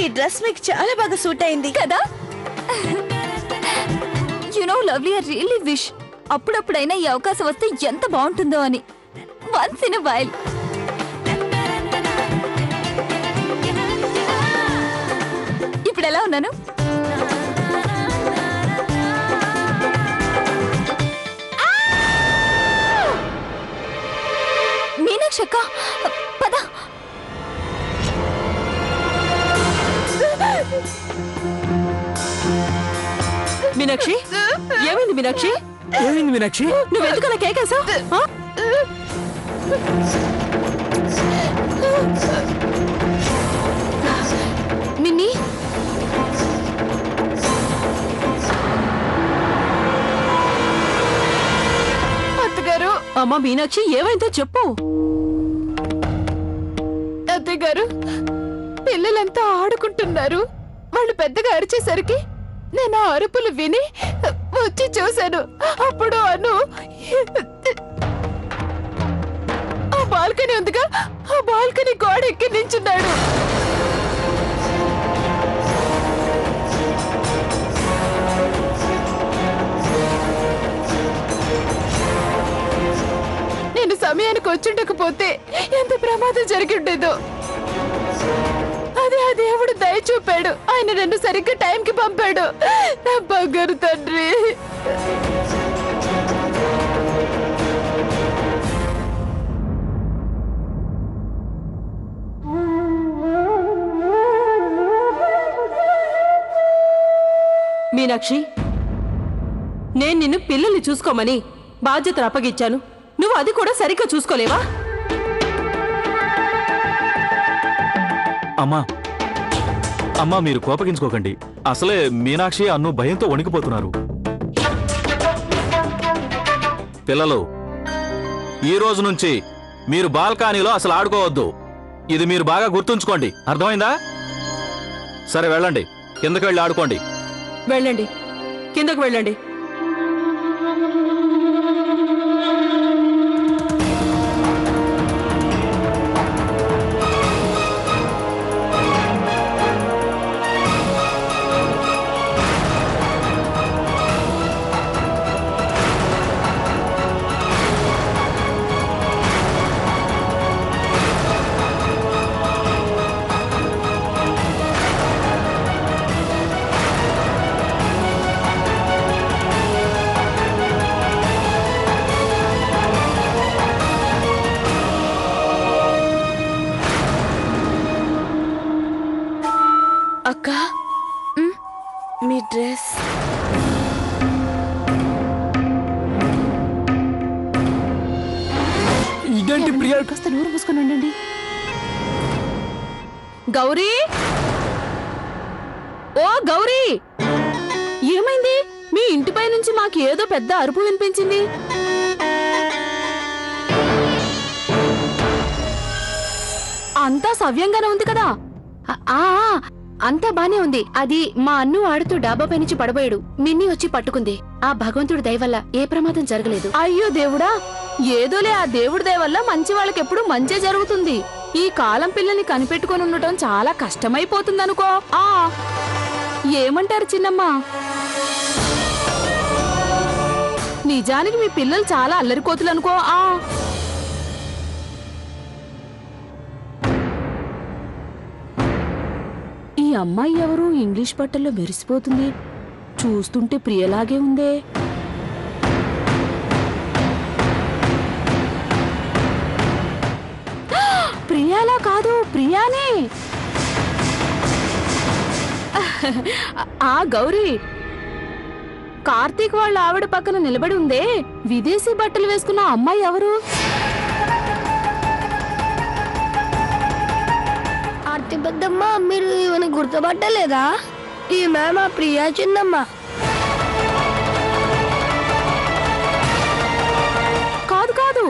ఈ డ్రెస్ మీకు చాలా బాగా సూట్ అయింది కదా. You know lovely, I really wish అప్పుడప్పుడైనా ఈ అవకాశం వస్తే ఎంత బాగుంటుందో అని. Once in a while. ఇప్పుడు ఎలా ఉన్నాను? మీనాక్షి అక్క, పద. మీనాక్షి, ఏమైంది మీనాక్షి? ఏమైంది మీనాక్షి? నువ్వెందుకు అలా కేకేశావ్? మిన్ని, అత్తగారు. అమ్మా మీనాక్షి, ఏమైందో చెప్పు. అత్తగారు, పిల్లలంతా ఆడుకుంటున్నారు. వాళ్ళు పెద్దగా అరిచేసరికి నేను ఆ అరుపులు విని వచ్చి చూశాను. అప్పుడు అను ఆ బాల్కనీ ఉందిగా, ఆ బాల్కనీ గోడ ఎక్కి నించున్నాడు. నేను సమయానికి వచ్చిండకపోతే ఎంత ప్రమాదం జరిగి ఉండేదో. అదే ఆ దేవుడు దయ చూపాడు. ఆయన నన్ను సరిగ్గా టైంకి పంపాడు. నా బంగారు తండ్రి. మీనాక్షి, నేను నిన్ను పిల్లల్ని చూసుకోమని బాధ్యతలు అప్పగిచ్చాను. నువ్వు అది కూడా సరిగ్గా చూసుకోలేవా? అమ్మా అమ్మా, మీరు కోపగించుకోకండి. అసలే మీనాక్షి అన్ను భయంతో వణికిపోతున్నారు. పిల్లలు, ఈ రోజు నుంచి మీరు బాల్కనీలో అసలు ఆడుకోవద్దు. ఇది మీరు బాగా గుర్తుంచుకోండి, అర్థమైందా? సరే వెళ్ళండి, కిందకి వెళ్ళి ఆడుకోండి. వెళ్ళండి, కిందకు వెళ్ళండి. అక్క, మీ డ్రెస్ ఇదేంటి ప్రియా? కాస్త నోరు మూసుకొని ఉండండి. గౌరీ, ఓ గౌరీ, ఏమైంది? మీ ఇంటిపై నుంచి మాకు ఏదో పెద్ద అరుపు వినిపించింది. అంతా సవ్యంగానే ఉంది కదా? అంతా బానే ఉంది. అది మా అన్ను ఆడుతూ డాబాపై నుంచి పడబోయాడు. మిన్ని వచ్చి పట్టుకుంది. ఆ భగవంతుడి దయ వల్ల ఏ ప్రమాదం జరగలేదు. అయ్యో దేవుడా, ఏదోలే, ఆ దేవుడి దయ వల్ల మంచి వాళ్ళకెప్పుడు మంచే జరుగుతుంది. ఈ కాలం పిల్లని కనిపెట్టుకొని ఉండటం చాలా కష్టమైపోతుందనుకో. ఏమంటారు చిన్నమ్మా? నిజానికి మీ పిల్లలు చాలా అల్లరికోతులు అనుకో. ఈ అమ్మాయి ఎవరు ఇంగ్లీష్ బట్టల్లో మెరిసిపోతుంది? చూస్తుంటే ప్రియలాగే ఉందే. ప్రియాలా కాదు, ప్రియానే. ఆ గౌరీ, కార్తీక్ వాళ్ళ ఆవిడ పక్కన నిలబడి ఉందే, విదేశీ బట్టలు వేసుకున్న అమ్మాయి ఎవరు? ఆర్తి పెద్దమ్మ, మీరు ఈమెను గుర్తుపట్టలేదా? ఈమె మా ప్రియా చిన్నమ్మ. కాదు కాదు,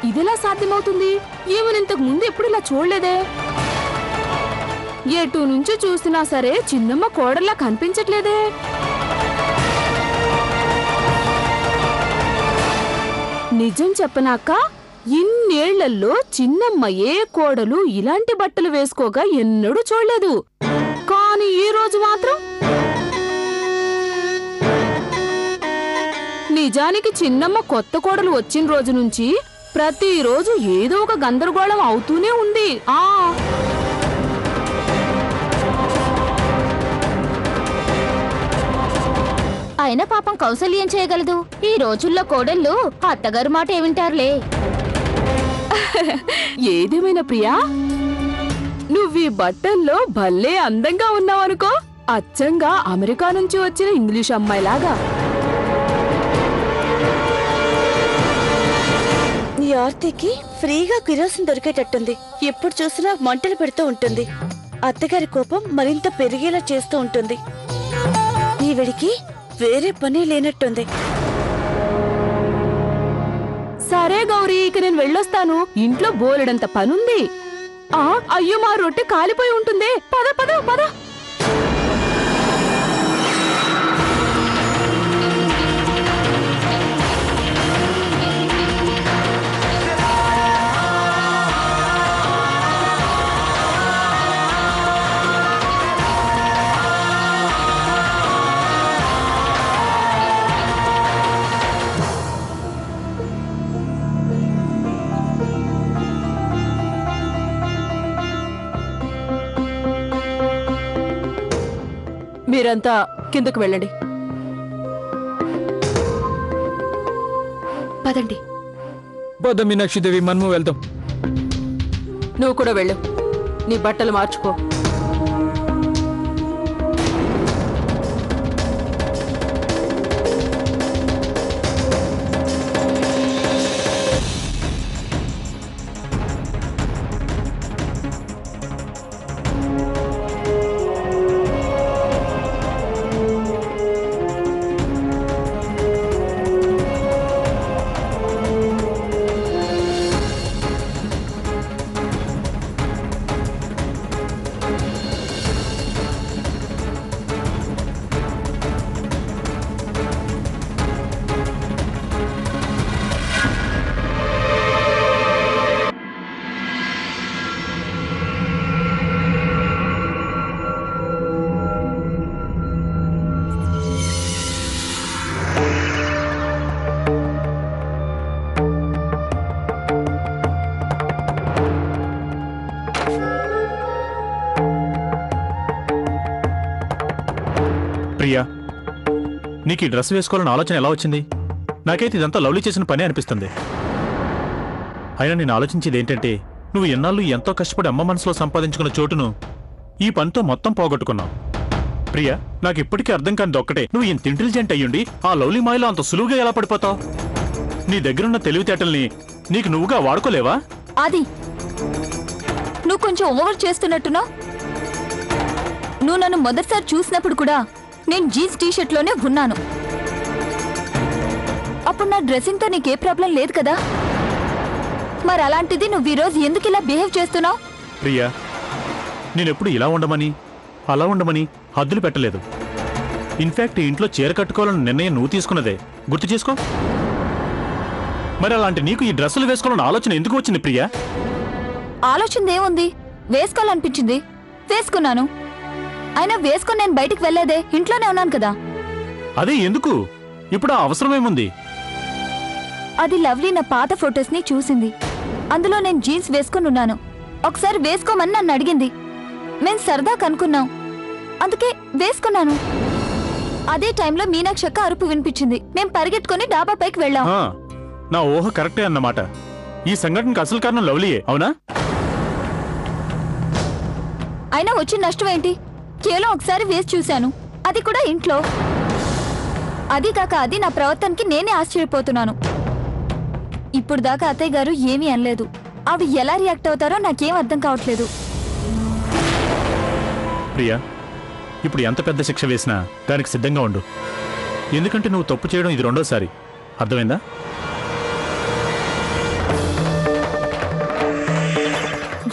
ఇదెలా సాధ్యమవుతుంది? ఈమెనింతకు ముందు ఎప్పుడు ఇలా చూడలేదే. ఎటు నుంచి చూసినా సరే చిన్నమ్మ కోడల్లా కనిపించట్లేదే. నిజం చెప్పనాక ఇన్నేళ్లలో చిన్నమ్మ ఏ కోడలు ఇలాంటి బట్టలు వేసుకోగా ఎన్నడూ చూడలేదు. కానీ కానీ ఈ రోజు మాత్రం నిజానికి చిన్నమ్మ కొత్త కోడలు వచ్చిన రోజు నుంచి ప్రతిరోజు ఏదో ఒక గందరగోళం అవుతూనే ఉంది. అయినా పాపం కౌసల్య ఏం చేయగలదు? ఈ రోజుల్లో కోడళ్ళు అత్తగారు మాట ఏమింటారులే. ఏదేమైనా ప్రియా, నువ్వీ బట్టల్లో భలే అందంగా ఉన్నావనుకో. అచ్చంగా అమెరికా నుంచి వచ్చిన ఇంగ్లీష్ అమ్మాయిలాగా. ఈ ఆర్తికి ఫ్రీగా కిరోసిన్ దొరికేటట్టుంది. ఎప్పుడు చూసినా మంటలు పెడుతూ ఉంటుంది. అత్తగారి కోపం మరింత పెరిగేలా చేస్తూ ఉంటుంది. ఈవిడికి వేరే పని లేనట్టుంది. సరే గౌరీ, ఇక నేను వెళ్ళొస్తాను. ఇంట్లో బోలెడంత పనుంది. అయ్యో, మా రొట్టె కాలిపోయి ఉంటుంది. పద పద పద. మీరంతా కిందకు వెళ్ళండి. పదండి. పద మీనాక్షిదేవి, మనము వెళ్దాం. నువ్వు కూడా వెళ్ళు. నీ బట్టలు మార్చుకో. ప్రియా, నీకు ఈ డ్రెస్ వేసుకోవాలని ఆలోచన ఎలా వచ్చింది? నాకైతే ఇదంతా లవ్లీ చేసిన పని అనిపిస్తుంది. అయినా నేను ఆలోచించేది ఏంటంటే, నువ్వు ఎన్నాళ్ళు ఎంతో కష్టపడి అమ్మ మనసులో సంపాదించుకున్న చోటును ఈ పనితో మొత్తం పోగొట్టుకున్నావు. ప్రియా, నాకు ఇప్పటికీ అర్థం కానిది ఒక్కటే, నువ్వు ఇంత ఇంటెలిజెంట్ అయ్యుండి ఆ లవ్లీ మాయలో అంత సులువుగా ఎలా పడిపోతావు? నీ దగ్గరున్న తెలివితేటల్ని నీకు నువ్వుగా వాడుకోలేవా? అది నువ్వు కొంచెం ఓవర్ చేస్తున్నట్టున్నావు. నువ్వు నన్ను మొదటిసారి చూసినప్పుడు కూడా నేను జీన్స్ టీషర్ట్లోనే ఉన్నాను. అప్పుడు నా డ్రెస్సింగ్తో నీకే ప్రాబ్లం లేదు కదా. మరి అలాంటిది నువ్వు ఈరోజు ఎందుకు ఇలా బిహేవ్ చేస్తున్నావు? ప్రియా, నేనెప్పుడు ఇలా ఉండమని అలా ఉండమని హద్దులు పెట్టలేదు. ఇన్ఫాక్ట్ ఇంట్లో చీర కట్టుకోవాలని నిర్ణయం నువ్వు తీసుకున్నదే, గుర్తు చేసుకో. మరి అలాంటి నీకు ఈ డ్రెస్సులు వేసుకోవాలని ఆలోచన ఎందుకు వచ్చింది ప్రియా? ఆలోచన ఏముంది? వేసుకోవాలనిపించింది, వేసుకున్నాను. అయినా వేసుకొని నేను బయటికి వెళ్లేదే, ఇంట్లోనే ఉన్నాను కదా. అదే ఎందుకు? ఇప్పుడు ఆ అవసరమేముంది? అది లవ్లీ నా పాత ఫొటోస్ ని చూసింది. అందులో నేను జీన్స్ వేసుకుని ఉన్నాను. ఒకసారి వేసుకోమని నన్ను అడిగింది. మేము సరదా కనుక్కున్నాం, అందుకే వేసుకున్నాను. అదే టైంలో మీనాక్షక్క అరుపు వినిపించింది. మేము పరిగెట్టుకుని డాబా పైకి వెళ్ళాం. నా ఊహ కరెక్టే అన్నమాట. ఈ సంఘటనకు అసలు కారణం లవ్లీయే, అవునా? అయినా వచ్చిన నష్టం ఏంటి? కేవలం ఒకసారి వేసి చూశాను, అది కూడా ఇంట్లో. అది కాక అది నా ప్రవర్తనకి నేనే ఆశ్చర్యపోతున్నాను. ఇప్పుడు దాకా అత్తయ్య గారు ఏమీ అనలేదు. ఆవిడ ఎలా రియాక్ట్ అవుతారో నాకేం అర్థం కావట్లేదు. ప్రియా, ఇప్పుడు ఎంత పెద్ద శిక్ష వేసినా దానికి సిద్ధంగా ఉండు. ఎందుకంటే నువ్వు తప్పు చేయడం ఇది రెండోసారి. అర్థమైందా?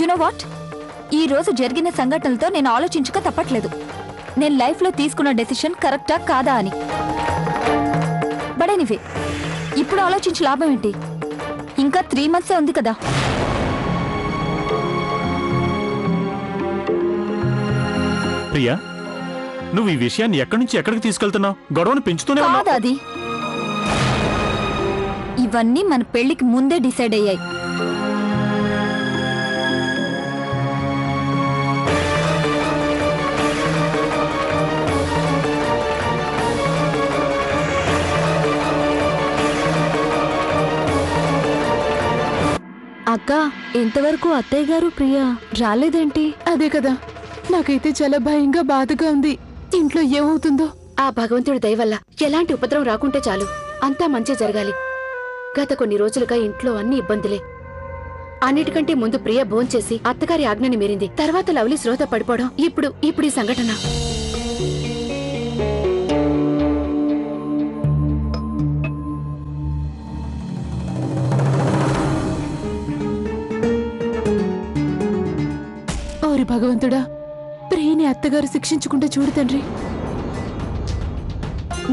యు నో వాట్, ఈ రోజు జరిగిన సంఘటనలతో నేను ఆలోచించక తప్పట్లేదు. నేను లైఫ్లో తీసుకున్న డెసిషన్ కరెక్టా కాదా అని. బట్ ఎనీవే, ఇప్పుడు ఆలోచించి లాభం ఏంటి? ఇంకా 3 months ఉంది కదా. ప్రియా, నువ్వు ఈ విషయాన్ని ఎక్కడి నుంచి ఎక్కడికి తీసుకెళ్తున్నావు? గొడవను పెంచుతూనే కాదు ఉన్నావు. అది. ఇవన్నీ మన పెళ్లికి ముందే డిసైడ్ అయ్యాయి. అక్క, ఇంతవరకు అత్తయ్య గారు ప్రియా రాలేదేంటి? అదే కదా, నాకైతే చాలా భయంగా బాధగా ఉంది. ఇంట్లో ఏమవుతుందో. ఆ భగవంతుడి దయ వల్ల ఎలాంటి ఉపద్రవం రాకుంటే చాలు. అంతా మంచి జరగాలి. గత కొన్ని రోజులుగా ఇంట్లో అన్ని ఇబ్బందులే. అన్నిటికంటే ముందు ప్రియ భోంచేసి అత్తగారి ఆజ్ఞని మీరింది. తర్వాత లవ్లీ శ్రోత పడిపోవడం, ఇప్పుడు ఈ సంఘటన. ఓరి భగవంతుడా, ప్రియని అత్తగారు శిక్షించుకుంటే చూడు తండ్రి.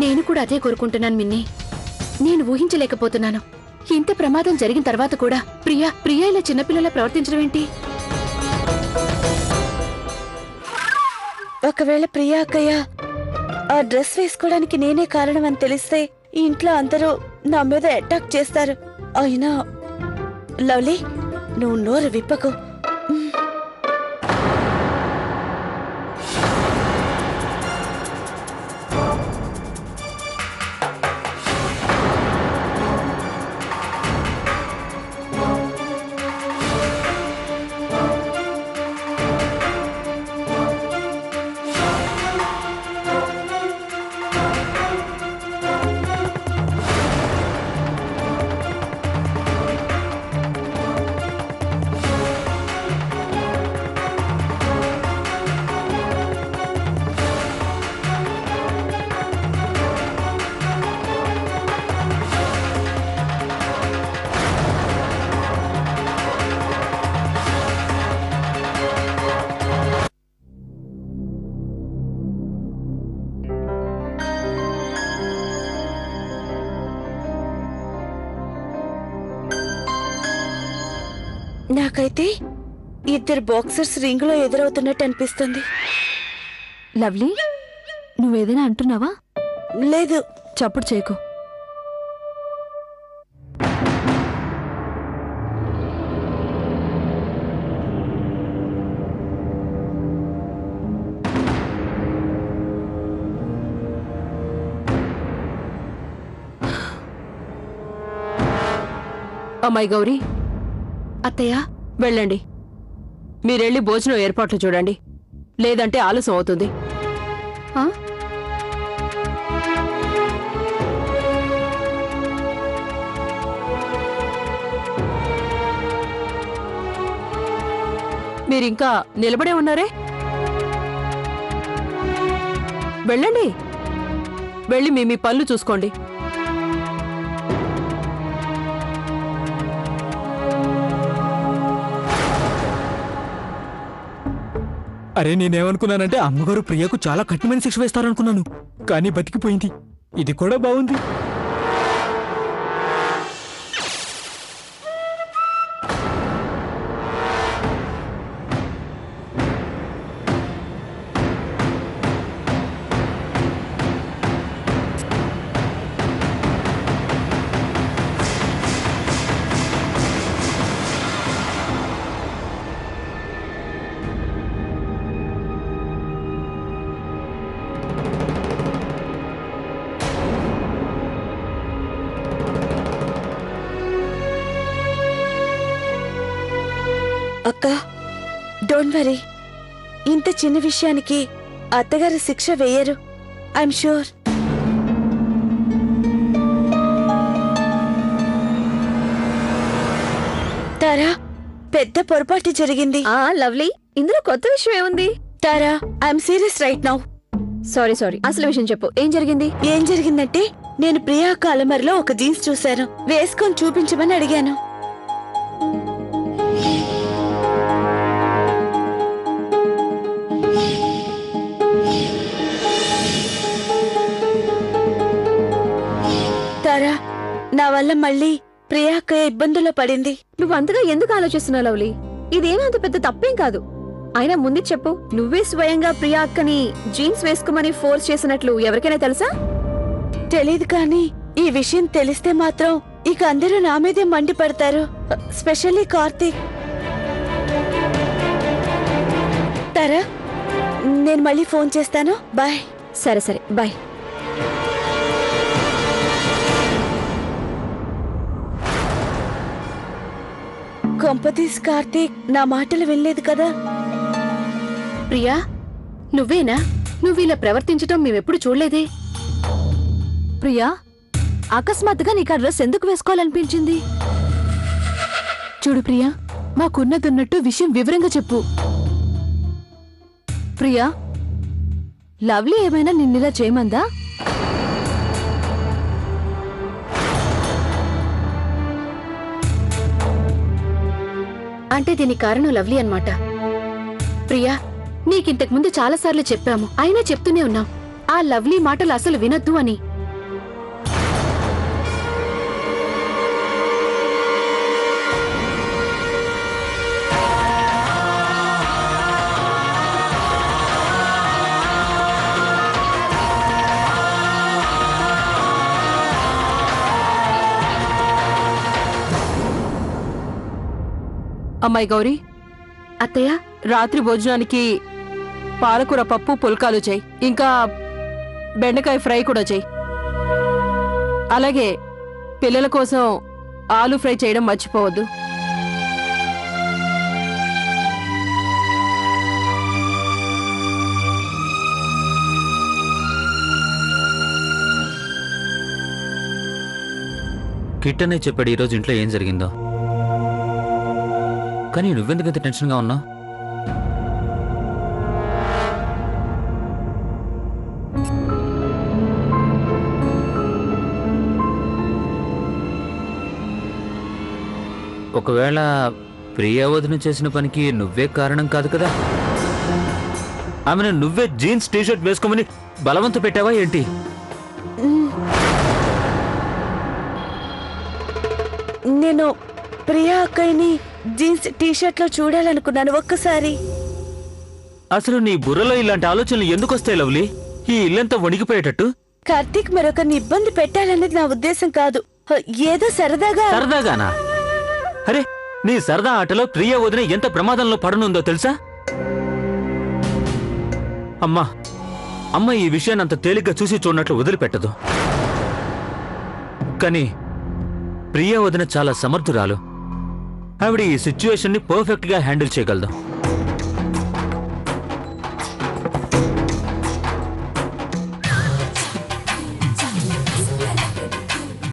నేను కూడా అదే కోరుకుంటున్నాను మిన్ని. నేను ఊహించలేకపోతున్నాను. ఇంత ప్రమాదం జరిగిన తర్వాత కూడా ప్రియా ఇలా చిన్నపిల్లలా ప్రవర్తించడం ఏంటి? ఒకవేళ ప్రియా అక్కయ్య ఆ డ్రెస్ వేసుకోవడానికి నేనే కారణం అని తెలిస్తే ఈ ఇంట్లో అందరూ నా మీద అటాక్ చేస్తారు. అయినా లవ్లీ, నువ్వు నోరు విప్పకు. నాకైతే ఇద్దరు బాక్సర్స్ రింగ్ లో ఎదురవుతున్నట్టు అనిపిస్తుంది. లవ్లీ, నువ్వేదైనా అంటున్నావా? లేదు. చప్పుడు చేయకు. అమ్మాయి గౌరీ, అత్తయ్య, వెళ్ళండి. మీరెళ్ళి భోజనం ఏర్పాట్లు చూడండి, లేదంటే ఆలస్యం అవుతుంది. ఆ? మీరింకా నిలబడే ఉన్నారే? వెళ్ళండి, వెళ్ళి మీ పనులు చూసుకోండి. అరే, నేనేమనుకున్నానంటే అమ్మగారు ప్రియకు చాలా కఠినమైన శిక్ష వేస్తారనుకున్నాను, కానీ బతికిపోయింది. ఇది కూడా బాగుంది. అక్క, డోంట్ వరీ. ఇంత చిన్న విషయానికి అత్తగారు శిక్ష వేయరు. I'm sure. తారా, పెద్ద పొరపాటు జరిగింది. లవ్లీ, ఇందులో కొత్త విషయం ఏముంది? Tara, I'm serious right now. Sorry, అసలు విషయం చెప్పు. ఏం జరిగింది? ఏం జరిగిందంటే, నేను ప్రియా అక్క అలమరలో ఒక జీన్స్ చూశాను. వేసుకొని చూపించమని అడిగాను. తారా, నా వల్ల మళ్ళీ ప్రియా అక్క ఇబ్బందుల్లో పడింది. నువ్వు అంతగా ఎందుకు ఆలోచిస్తున్నావు లవ్లీ? ఇదేమీ అంత పెద్ద తప్పేం కాదు. అయినా ముందు చెప్పు, నువ్వే స్వయంగా ప్రియా అక్కని జీన్స్ వేసుకోమని ఫోర్స్ చేసినట్లు ఎవరికైనా తెలుసా? తెలీదు కానీ ఈ విషయం తెలిస్తే మాత్రం ఇక అందరూ నా మీదే మండిపడతారు, స్పెషల్లీ కార్తీక్. తారా, నేను మళ్ళీ ఫోన్ చేస్తాను. బాయ్. సరే సరే, బాయ్. కొంపతీస్ కార్తీక్ నా మాటలు వినలేదు కదా? ప్రియా, నువ్వేనా? నువ్విలా ప్రవర్తించటం మేమెప్పుడు చూడలేదే. ప్రియా, అకస్మాత్తుగా నీకు ఆ డ్రెస్ ఎందుకు వేసుకోవాలనిపించింది? చూడు ప్రియా, మాకున్నదన్నట్టు విషయం వివరంగా చెప్పు. ప్రియా, లవ్లీ ఏమైనా నిన్నిలా చేయమందా? అంటే దీనికి కారణం లవ్లీ అన్నమాట. ప్రియా, నీకింతకు ముందు చాలాసార్లు చెప్పాము, అయినా చెప్తూనే ఉన్నాం ఆ లవ్లీ మాటలు అసలు వినొద్దు అని. అమ్మాయి గౌరీ, అత్తయ్య, రాత్రి భోజనానికి పాలకూర పప్పు పుల్కాలు చేయి, ఇంకా బెండకాయ ఫ్రై కూడా చేయి. అలాగే పిల్లల కోసం ఆలు ఫ్రై చేయడం మర్చిపోవద్దు. కిట్టనే చెప్పాడు ఈరోజు ఇంట్లో ఏం జరిగిందో. కానీ నువ్వెందుకంత టెన్షన్గా ఉన్నావు? ఒకవేళ ప్రియా వదిన చేసిన పనికి నువ్వే కారణం కాదు కదా? ఆమెను నువ్వే జీన్స్ టీషర్ట్ వేసుకోమని బలవంత పెట్టావా ఏంటి? నేను ప్రియా అక్కయ్యని జీన్స్ టీషర్ట్ లో చూడాలనుకున్నాను ఒక్కసారి. అసలు నీ బుర్రలో ఇలాంటి ఆలోచనలు ఎందుకు వస్తాయి లవ్లీ? ఈ ఇల్లంతా వణికిపోయేటట్టు. కార్తీక్ మరొకరిని ఇబ్బంది పెట్టాలనేది నా ఉద్దేశం కాదు, ఏదో సరదాగా. సరదాగానా? అరే, నీ సరదా ఆటలో ప్రియా వదిన ఎంత ప్రమాదంలో పడనుందో తెలుసా? అమ్మా, అమ్మ ఈ విషయాన్ని అంత తేలిగ్గా చూసి చూడనట్లు వదిలిపెట్టదు. కానీ ప్రియా వదిన చాలా సమర్థురాలు. ఆవిడ ఈ సిచ్యువేషన్ ని పర్ఫెక్ట్ గా హ్యాండిల్ చేయగలదు.